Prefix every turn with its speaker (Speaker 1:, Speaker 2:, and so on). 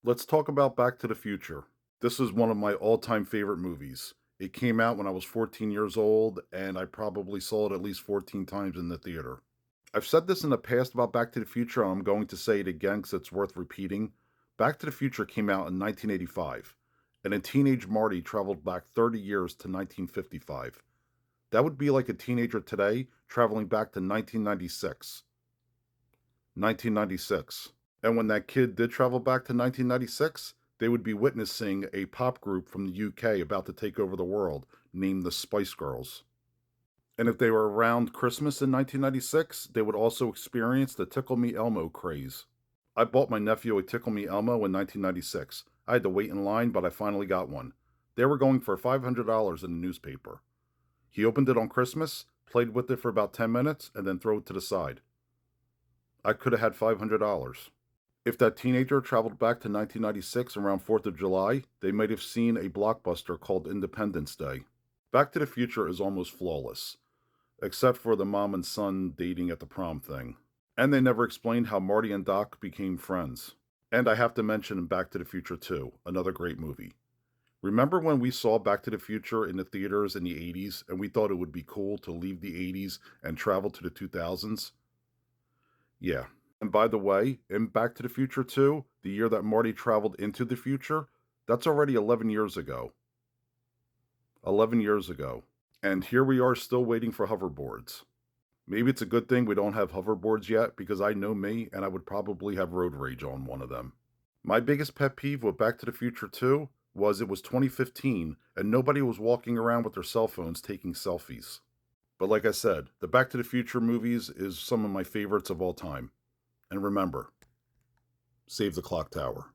Speaker 1: Let's talk about Back to the Future. This is one of my all-time favorite movies. It came out when I was 14 years old, and I probably saw it at least 14 times in the theater. I've said this in the past about Back to the Future, and I'm going to say it again because it's worth repeating. Back to the Future came out in 1985, and a teenage Marty traveled back 30 years to 1955. That would be like a teenager today traveling back to 1996. 1996. And when that kid did travel back to 1996, they would be witnessing a pop group from the UK about to take over the world named the Spice Girls. And if they were around Christmas in 1996, they would also experience the Tickle Me Elmo craze. I bought my nephew a Tickle Me Elmo in 1996. I had to wait in line, but I finally got one. They were going for $500 in the newspaper. He opened it on Christmas, played with it for about 10 minutes, and then threw it to the side. I could have had $500. If that teenager traveled back to 1996 around 4th of July, they might have seen a blockbuster called Independence Day. Back to the Future is almost flawless, except for the mom and son dating at the prom thing. And they never explained how Marty and Doc became friends. And I have to mention Back to the Future 2, another great movie. Remember when we saw Back to the Future in the theaters in the 80s and we thought it would be cool to leave the 80s and travel to the 2000s? Yeah. And by the way, in Back to the Future 2, the year that Marty traveled into the future, that's already 11 years ago. 11 years ago. And here we are still waiting for hoverboards. Maybe it's a good thing we don't have hoverboards yet because I know me and I would probably have road rage on one of them. My biggest pet peeve with Back to the Future 2 was it was 2015 and nobody was walking around with their cell phones taking selfies. But like I said, the Back to the Future movies is some of my favorites of all time. And remember, save the clock tower.